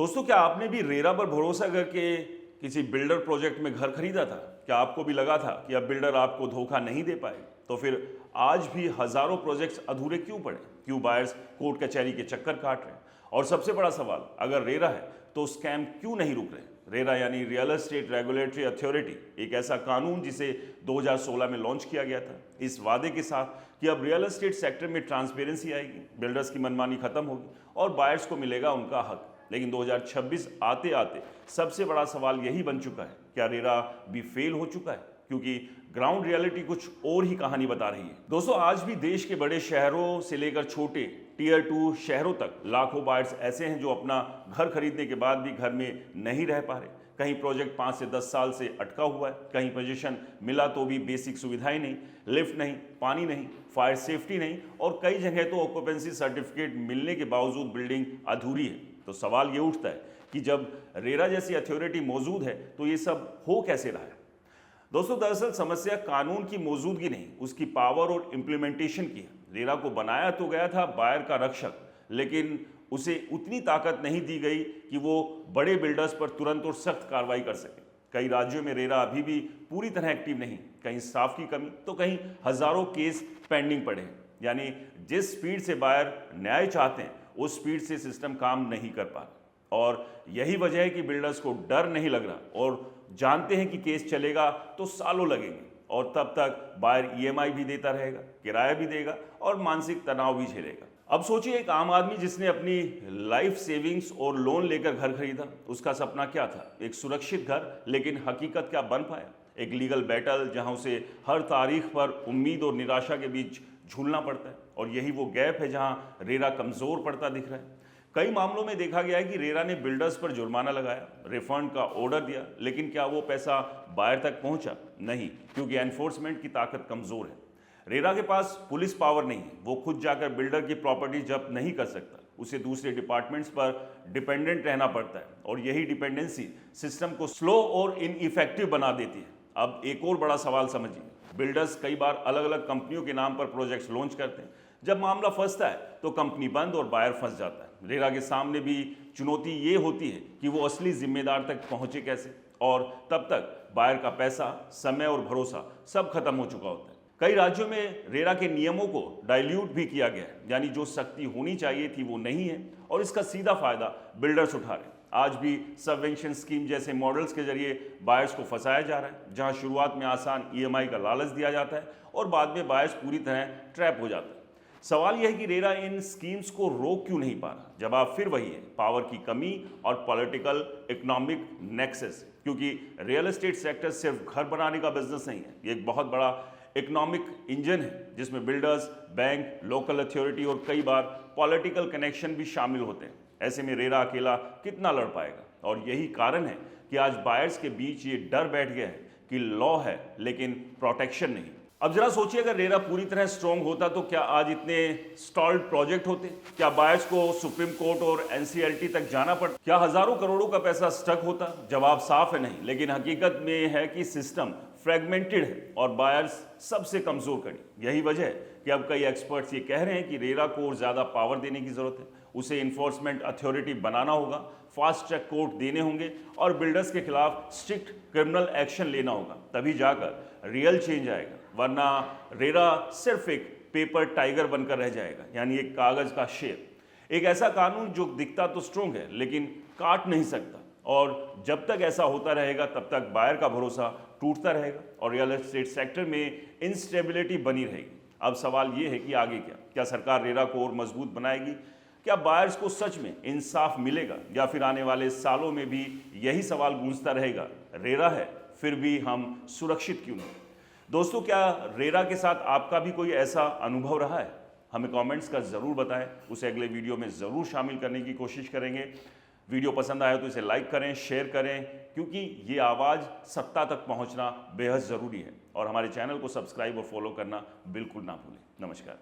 दोस्तों, क्या आपने भी रेरा पर भरोसा करके किसी बिल्डर प्रोजेक्ट में घर खरीदा था? क्या आपको भी लगा था कि अब बिल्डर आपको धोखा नहीं दे पाए? तो फिर आज भी हजारों प्रोजेक्ट्स अधूरे क्यों पड़े? क्यों बायर्स कोर्ट कचहरी के चक्कर काट रहे हैं? और सबसे बड़ा सवाल, अगर रेरा है तो स्कैम क्यों नहीं रुक रहे? रेरा यानी रियल एस्टेट रेगुलेटरी अथॉरिटी, एक ऐसा कानून जिसे 2016 में लॉन्च किया गया था, इस वादे के साथ कि अब रियल एस्टेट सेक्टर में ट्रांसपेरेंसी आएगी, बिल्डर्स की मनमानी खत्म होगी और बायर्स को मिलेगा उनका हक। लेकिन 2026 आते आते सबसे बड़ा सवाल यही बन चुका है, क्या रेरा भी फेल हो चुका है? क्योंकि ग्राउंड रियलिटी कुछ और ही कहानी बता रही है। दोस्तों, आज भी देश के बड़े शहरों से लेकर छोटे टियर 2 शहरों तक लाखों बायर्स ऐसे हैं जो अपना घर खरीदने के बाद भी घर में नहीं रह पा रहे। कहीं प्रोजेक्ट 5 से 10 साल से अटका हुआ है, कहीं पोजीशन मिला तो भी बेसिक सुविधाएं नहीं, लिफ्ट नहीं, पानी नहीं, फायर सेफ्टी नहीं, और कई जगह तो ऑक्यूपेंसी सर्टिफिकेट मिलने के बावजूद बिल्डिंग अधूरी है। तो सवाल ये उठता है कि जब रेरा जैसी अथॉरिटी मौजूद है तो ये सब हो कैसे रहा है? दोस्तों, दरअसल समस्या कानून की मौजूदगी नहीं, उसकी पावर और इम्प्लीमेंटेशन की है। रेरा को बनाया तो गया था बायर का रक्षक, लेकिन उसे उतनी ताकत नहीं दी गई कि वो बड़े बिल्डर्स पर तुरंत और सख्त कार्रवाई कर सके। कई राज्यों में रेरा अभी भी पूरी तरह एक्टिव नहीं, कहीं स्टाफ की कमी तो कहीं हजारों केस पेंडिंग पड़े हैं। यानी जिस स्पीड से बायर न्याय चाहते हैं उस स्पीड से सिस्टम काम नहीं कर पा रहा, और यही वजह है कि बिल्डर्स को डर नहीं लग रहा और जानते हैं कि केस चलेगा तो सालों लगेंगे और तब तक बायर ईएमआई भी देता रहेगा, किराया भी देगा और मानसिक तनाव भी झेलेगा। अब सोचिए, एक आम आदमी जिसने अपनी लाइफ सेविंग्स और लोन लेकर घर खरीदा, उसका सपना क्या था? एक सुरक्षित घर, लेकिन हकीकत क्या बन पाया? एक लीगल बैटल जहां उसे हर तारीख पर उम्मीद और निराशा के बीच झूलना पड़ता है, और यही वो गैप है जहां रेरा कमजोर पड़ता दिख रहा है। कई मामलों में देखा गया है कि रेरा ने बिल्डर्स पर जुर्माना लगाया, रिफंड का ऑर्डर दिया, लेकिन क्या वो पैसा बायर तक पहुंचा? नहीं, क्योंकि एनफोर्समेंट की ताकत कमजोर है। रेरा के पास पुलिस पावर नहीं है, वो खुद जाकर बिल्डर की प्रॉपर्टी जब्त नहीं कर सकता, उसे दूसरे डिपार्टमेंट्स पर डिपेंडेंट रहना पड़ता है, और यही डिपेंडेंसी सिस्टम को स्लो और इनइफेक्टिव बना देती है। अब एक और बड़ा सवाल समझिए, बिल्डर्स कई बार अलग अलग कंपनियों के नाम पर प्रोजेक्ट्स लॉन्च करते हैं। जब मामला फंसता है तो कंपनी बंद और बायर फंस जाता है। रेरा के सामने भी चुनौती ये होती है कि वो असली जिम्मेदार तक पहुंचे कैसे, और तब तक बायर का पैसा, समय और भरोसा सब खत्म हो चुका होता है। कई राज्यों में रेरा के नियमों को डाइल्यूट भी किया गया है, यानी जो सख्ती होनी चाहिए थी वो नहीं है, और इसका सीधा फायदा बिल्डर्स उठा रहे हैं। आज भी सबवेंशन स्कीम जैसे मॉडल्स के जरिए बायर्स को फंसाया जा रहा है, जहां शुरुआत में आसान ईएमआई का लालच दिया जाता है और बाद में बायर्स पूरी तरह ट्रैप हो जाता है। सवाल यह है कि रेरा इन स्कीम्स को रोक क्यों नहीं पा रहा? जवाब फिर वही है, पावर की कमी और पॉलिटिकल इकोनॉमिक नेक्सस। क्योंकि रियल एस्टेट सेक्टर सिर्फ घर बनाने का बिजनेस नहीं है, ये एक बहुत बड़ा इकोनॉमिक इंजन है जिसमें बिल्डर्स, बैंक, लोकल अथॉरिटी और कई बार पॉलिटिकल कनेक्शन भी शामिल होते हैं। ऐसे में रेरा अकेला कितना लड़ पाएगा? और यही कारण है कि आज बायर्स के बीच ये डर बैठ गया है कि लॉ है लेकिन प्रोटेक्शन नहीं। अब जरा सोचिए, अगर रेरा पूरी तरह स्ट्रांग होता तो क्या आज इतने स्टॉल्ड प्रोजेक्ट होते? क्या बायर्स को सुप्रीम कोर्ट और एनसीएलटी तक जाना पड़ता? क्या हजारों करोड़ों का पैसा स्टक होता? जवाब साफ है, नहीं। लेकिन हकीकत में है कि सिस्टम फ्रेगमेंटेड है और बायर्स सबसे कमजोर कड़ी। यही वजह है कि अब कई एक्सपर्ट्स ये कह रहे हैं कि रेरा को और ज्यादा पावर देने की जरूरत है, उसे इन्फोर्समेंट अथॉरिटी बनाना होगा, फास्ट ट्रैक कोर्ट देने होंगे और बिल्डर्स के खिलाफ स्ट्रिक्ट क्रिमिनल एक्शन लेना होगा, तभी जाकर रियल चेंज आएगा। वरना रेरा सिर्फ एक पेपर टाइगर बनकर रह जाएगा, यानी एक कागज का शेर, एक ऐसा कानून जो दिखता तो स्ट्रांग है लेकिन काट नहीं सकता। और जब तक ऐसा होता रहेगा तब तक बायर का भरोसा टूटता रहेगा और रियल एस्टेट सेक्टर में इंस्टेबिलिटी बनी रहेगी। अब सवाल ये है कि आगे क्या सरकार रेरा को और मजबूत बनाएगी? क्या बायर्स को सच में इंसाफ मिलेगा, या फिर आने वाले सालों में भी यही सवाल गूंजता रहेगा, रेरा है फिर भी हम सुरक्षित क्यों नहीं? दोस्तों, क्या रेरा के साथ आपका भी कोई ऐसा अनुभव रहा है? हमें कमेंट्स कर जरूर बताएं, उसे अगले वीडियो में जरूर शामिल करने की कोशिश करेंगे। वीडियो पसंद आया तो इसे लाइक करें, शेयर करें, क्योंकि ये आवाज़ सत्ता तक पहुंचना बेहद ज़रूरी है। और हमारे चैनल को सब्सक्राइब और फॉलो करना बिल्कुल ना भूलें। नमस्कार।